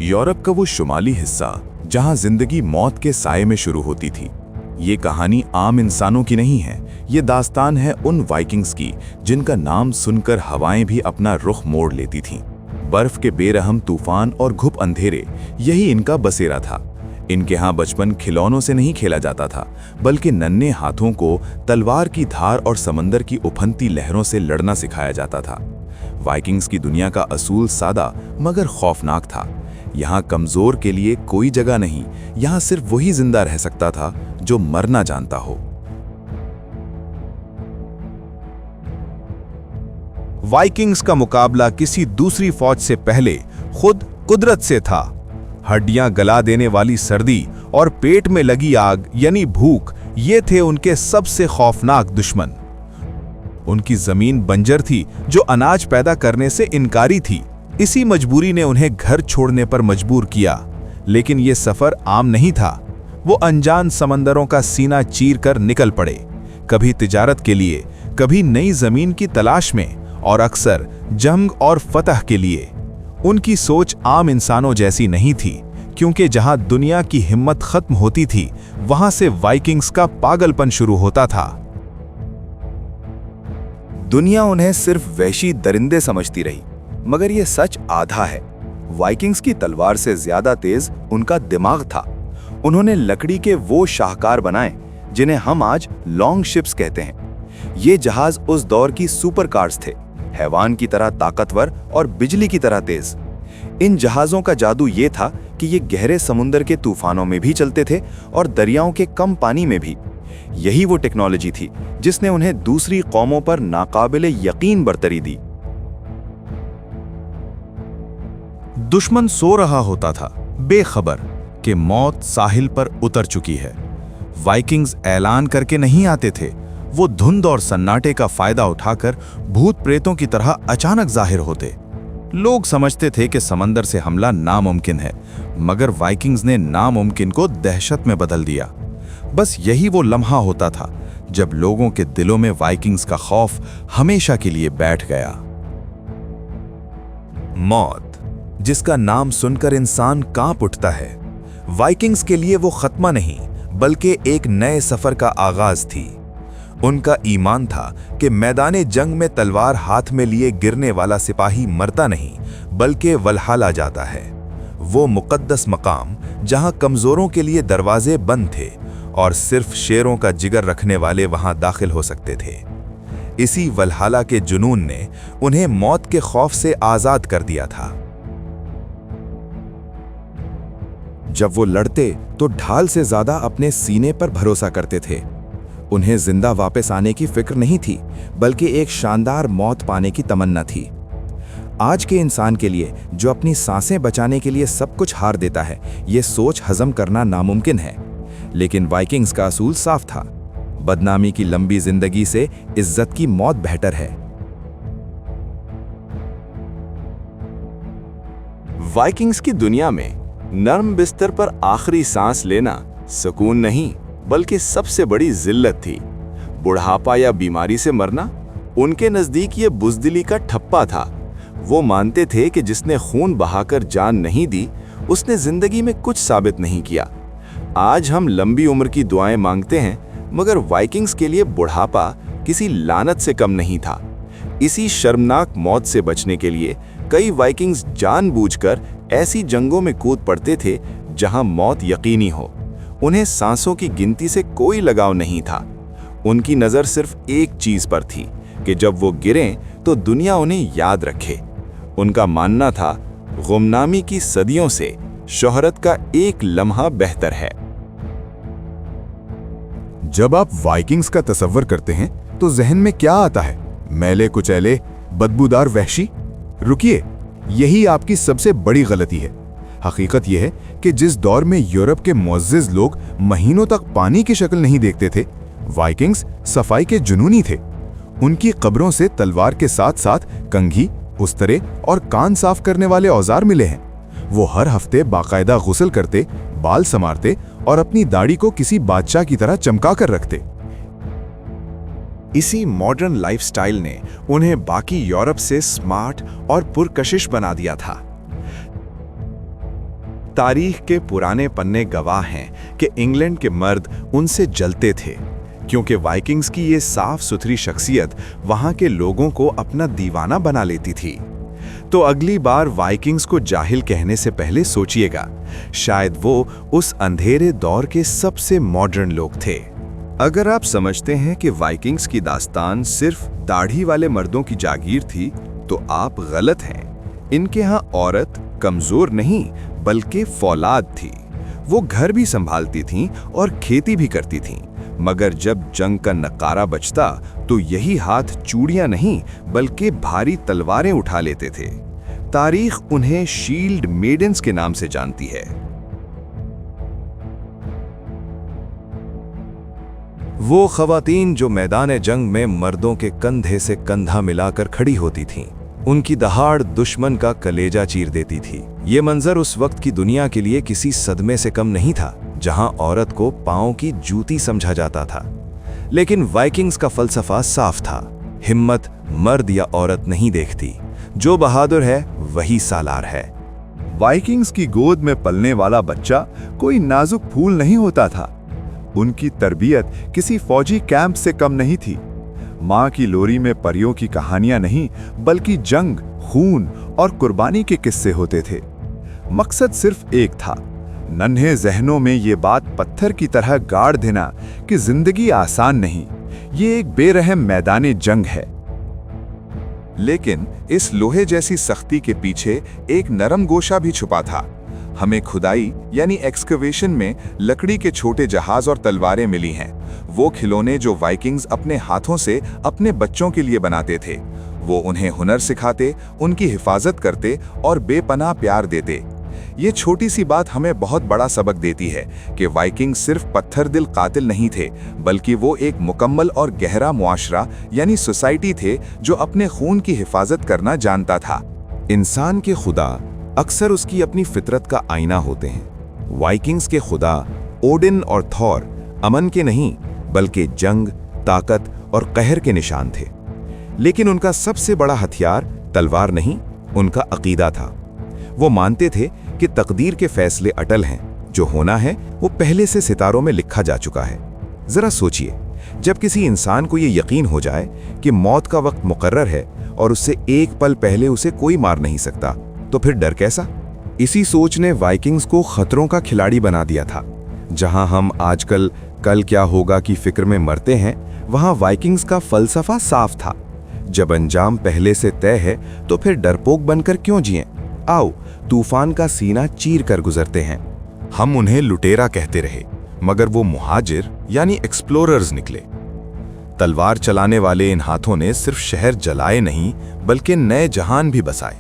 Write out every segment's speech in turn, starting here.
Europe का वो शुमाली हिस्सा जहां जिंदगी मौत के साए में शुरू होती थी। ये कहानी आम इंसानों की नहीं है, ये दास्तान है उन वाइकिंग्स की जिनका नाम सुनकर हवाएं भी अपना रुख मोड़ लेती थीं। बर्फ के बेरहम तूफान और घुप अंधेरे, यही इनका बसेरा था। इनके यहाँ बचपन खिलौनों से नहीं खेला जाता था, बल्कि नन्हे हाथों को तलवार की धार और समंदर की उफनती लहरों से लड़ना सिखाया जाता था। वाइकिंग्स की दुनिया का असूल सादा मगर खौफनाक था। यहाँ कमजोर के लिए कोई जगह नहीं, यहाँ सिर्फ वही जिंदा रह सकता था जो मरना जानता हो। वाइकिंग्स का मुकाबला किसी दूसरी फौज से पहले खुद कुदरत से था। हड्डियां गला देने वाली सर्दी और पेट में लगी आग यानी भूख, ये थे उनके सबसे खौफनाक दुश्मन। उनकी जमीन बंजर थी जो अनाज पैदा करने से इनकारी थी। इसी मजबूरी ने उन्हें घर छोड़ने पर मजबूर किया। लेकिन यह सफर आम नहीं था। वो अनजान समंदरों का सीना चीर कर निकल पड़े, कभी तिजारत के लिए, कभी नई जमीन की तलाश में, और अक्सर जंग और फतह के लिए। उनकी सोच आम इंसानों जैसी नहीं थी, क्योंकि जहां दुनिया की हिम्मत खत्म होती थी, वहां से वाइकिंग्स का पागलपन शुरू होता था। दुनिया उन्हें सिर्फ वहशी दरिंदे समझती रही, मगर यह सच आधा है। वाइकिंग्स की तलवार से ज्यादा तेज उनका दिमाग था। उन्होंने लकड़ी के वो शाहकार बनाए जिन्हें हम आज लॉन्ग शिप्स कहते हैं। ये जहाज उस दौर की सुपर कार्स थे, हैवान की तरह ताकतवर और बिजली की तरह तेज। इन जहाजों का जादू ये था कि ये गहरे समुद्र के तूफानों में भी चलते थे और दरियाओं के कम पानी में भी। यही वो टेक्नोलॉजी थी जिसने उन्हें दूसरी कौमों पर नाकाबिले यकीन बरतरी दी। दुश्मन सो रहा होता था, बेखबर कि मौत साहिल पर उतर चुकी है। वाइकिंग्स ऐलान करके नहीं आते थे, वो धुंध और सन्नाटे का फायदा उठाकर भूत प्रेतों की तरह अचानक जाहिर होते। लोग समझते थे कि समंदर से हमला नामुमकिन है, मगर वाइकिंग्स ने नामुमकिन को दहशत में बदल दिया। बस यही वो लम्हा होता था जब लोगों के दिलों में वाइकिंग्स का खौफ हमेशा के लिए बैठ गया। मौत, जिसका नाम सुनकर इंसान कांप उठता है, वाइकिंग्स के लिए वो खत्मा नहीं बल्कि एक नए सफर का आगाज थी। उनका ईमान था कि मैदाने जंग में तलवार हाथ में लिए गिरने वाला सिपाही मरता नहीं बल्कि वल्हाला जाता है। वो मुकद्दस मकाम जहां कमजोरों के लिए दरवाजे बंद थे और सिर्फ शेरों का जिगर रखने वाले वहां दाखिल हो सकते थे। इसी वल्हाला के जुनून ने उन्हें मौत के खौफ से आजाद कर दिया था। जब वो लड़ते तो ढाल से ज्यादा अपने सीने पर भरोसा करते थे। उन्हें जिंदा वापस आने की फिक्र नहीं थी, बल्कि एक शानदार मौत पाने की तमन्ना थी। आज के इंसान के लिए, जो अपनी सांसें बचाने के लिए सब कुछ हार देता है, ये सोच हजम करना नामुमकिन है। लेकिन वाइकिंग्स का असूल साफ था, बदनामी की लंबी जिंदगी से इज्जत की मौत बेहतर है। वाइकिंग्स की दुनिया में नर्म बिस्तर पर आखिरी सांस लेना सुकून नहीं बल्कि सबसे बड़ी जिल्लत थी। बुढ़ापा या बीमारी से मरना उनके नजदीक ये बुज़दिली का ठप्पा था। वो मानते थे कि जिसने खून बहाकर जान नहीं दी, उसने जिंदगी में कुछ साबित नहीं किया। आज हम लंबी उम्र की दुआएं मांगते हैं, मगर वाइकिंग्स के लिए बुढ़ापा किसी लानत से कम नहीं था। इसी शर्मनाक मौत से बचने के लिए कई वाइकिंग्स जानबूझकर ऐसी जंगों में कूद पड़ते थे जहां मौत यकीनी हो। उन्हें सांसों की गिनती से कोई लगाव नहीं था। उनकी नजर सिर्फ एक चीज पर थी कि जब वो गिरें तो दुनिया उन्हें याद रखे। उनका मानना था, गुमनामी की सदियों से शोहरत का एक लम्हा बेहतर है। जब आप वाइकिंग्स का तसव्वुर करते हैं तो जहन में क्या आता है? मैले कुचैले, बदबूदार वहशी? रुकिए, यही आपकी सबसे बड़ी गलती है। हकीकत यह है कि जिस दौर में यूरोप के मुअज़्ज़िज़ लोग महीनों तक पानी की शक्ल नहीं देखते थे, वाइकिंग्स सफाई के जुनूनी थे। उनकी कब्रों से तलवार के साथ साथ कंघी, उस्तरे और कान साफ करने वाले औजार मिले हैं। वो हर हफ्ते बाकायदा गुस्ल करते, बाल संवारते और अपनी दाढ़ी को किसी बादशाह की तरह चमका कर रखते। इसी मॉडर्न लाइफस्टाइल ने उन्हें बाकी यूरोप से स्मार्ट और पुरकशिश बना दिया था। तारीख के पुराने पन्ने गवाह हैं कि इंग्लैंड के मर्द उनसे जलते थे, क्योंकि वाइकिंग्स की ये साफ सुथरी शख्सियत वहां के लोगों को अपना दीवाना बना लेती थी। तो अगली बार वाइकिंग्स को जाहिल कहने से पहले सोचिएगा, शायद वो उस अंधेरे दौर के सबसे मॉडर्न लोग थे। अगर आप समझते हैं कि वाइकिंग्स की दास्तान सिर्फ दाढ़ी वाले मर्दों की जागीर थी, तो आप गलत हैं। इनके यहाँ औरत कमजोर नहीं बल्कि फौलाद थी। वो घर भी संभालती थीं और खेती भी करती थीं, मगर जब जंग का नकारा बजता तो यही हाथ चूड़ियां नहीं बल्कि भारी तलवारें उठा लेते थे। तारीख उन्हें शील्ड मेडन्स के नाम से जानती है। वो खवातीन जो मैदान जंग में मर्दों के कंधे से कंधा मिलाकर खड़ी होती थीं, उनकी दहाड़ दुश्मन का कलेजा चीर देती थी। ये मंजर उस वक्त की दुनिया के लिए किसी सदमे से कम नहीं था, जहां औरत को पांव की जूती समझा जाता था। लेकिन वाइकिंग्स का फलसफा साफ था, हिम्मत मर्द या औरत नहीं देखती, जो बहादुर है वही सालार है। वाइकिंग्स की गोद में पलने वाला बच्चा कोई नाजुक फूल नहीं होता था। उनकी तरबियत किसी फौजी कैंप से कम नहीं थी। माँ की लोरी में परियों की कहानियां नहीं बल्कि जंग, खून और कुर्बानी के किस्से होते थे। मकसद सिर्फ एक था, नन्हे जहनों में ये बात पत्थर की तरह गाड़ देना कि जिंदगी आसान नहीं, ये एक बेरहम मैदान जंग है। लेकिन इस लोहे जैसी सख्ती के पीछे एक नरम गोशा भी छुपा था। हमें खुदाई यानी एक्सकवेशन में लकड़ी के छोटे जहाज और तलवारें मिली हैं। वो खिलौने जो वाइकिंग्स अपने हाथों से अपने बच्चों के लिए बनाते थे। वो उन्हें हुनर सिखाते, उनकी हिफाजत करते और बेपनाह प्यार देते। ये छोटी सी बात हमें बहुत बड़ा सबक देती है कि वाइकिंग सिर्फ पत्थर दिल कातिल नहीं थे, बल्कि वो एक मुकम्मल और गहरा मुआशरा यानी सोसाइटी थे जो अपने खून की हिफाजत करना जानता था। इंसान के खुदा अक्सर उसकी अपनी फितरत का आईना होते हैं। वाइकिंग्स के खुदा ओडिन और थॉर अमन के नहीं बल्कि जंग, ताकत और कहर के निशान थे। लेकिन उनका सबसे बड़ा हथियार तलवार नहीं, उनका अकीदा था। वो मानते थे कि तकदीर के फैसले अटल हैं, जो होना है वो पहले से सितारों में लिखा जा चुका है। जरा सोचिए, जब किसी इंसान को ये यकीन हो जाए कि मौत का वक्त मुकर्रर है और उससे एक पल पहले उसे कोई मार नहीं सकता, तो फिर डर कैसा? इसी सोच ने वाइकिंग्स को खतरों का खिलाड़ी बना दिया था। जहां हम आजकल कल क्या होगा की फिक्र में मरते हैं, वहां वाइकिंग्स का फलसफा साफ था। जब अंजाम पहले से तय है तो फिर डरपोक बनकर क्यों जिएं? आओ तूफान का सीना चीर कर गुजरते हैं। हम उन्हें लुटेरा कहते रहे, मगर वो मुहाजिर यानी एक्सप्लोरर्स निकले। तलवार चलाने वाले इन हाथों ने सिर्फ शहर जलाए नहीं बल्कि नए जहान भी बसाए।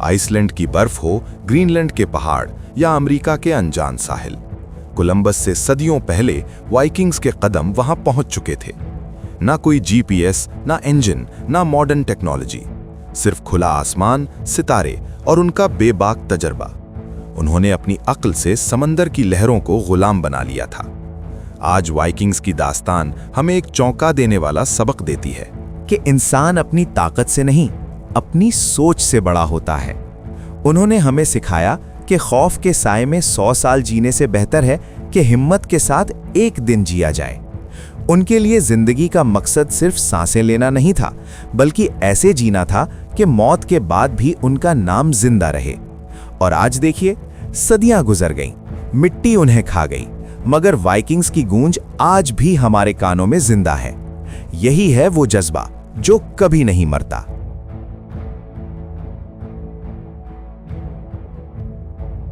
आइसलैंड की बर्फ हो, ग्रीनलैंड के पहाड़ या अमेरिका के अनजान साहिल, कोलंबस से सदियों पहले वाइकिंग्स के कदम वहां पहुंच चुके थे। ना कोई जीपीएस, ना इंजन, ना मॉडर्न टेक्नोलॉजी, सिर्फ खुला आसमान, सितारे और उनका बेबाक तजर्बा। उन्होंने अपनी अक्ल से समंदर की लहरों को गुलाम बना लिया था। आज वाइकिंग्स की दास्तान हमें एक चौंका देने वाला सबक देती है कि इंसान अपनी ताकत से नहीं, अपनी सोच से बड़ा होता है। उन्होंने हमें सिखाया कि खौफ के साए में 100 साल जीने से बेहतर है कि हिम्मत के साथ एक दिन जिया जाए। उनके लिए जिंदगी का मकसद सिर्फ सांसें लेना नहीं था, बल्कि ऐसे जीना था कि मौत के बाद भी उनका नाम जिंदा रहे। और आज देखिए, सदियां गुजर गईं, मिट्टी उन्हें खा गई, मगर वाइकिंग्स की गूंज आज भी हमारे कानों में जिंदा है। यही है वो जज्बा जो कभी नहीं मरता।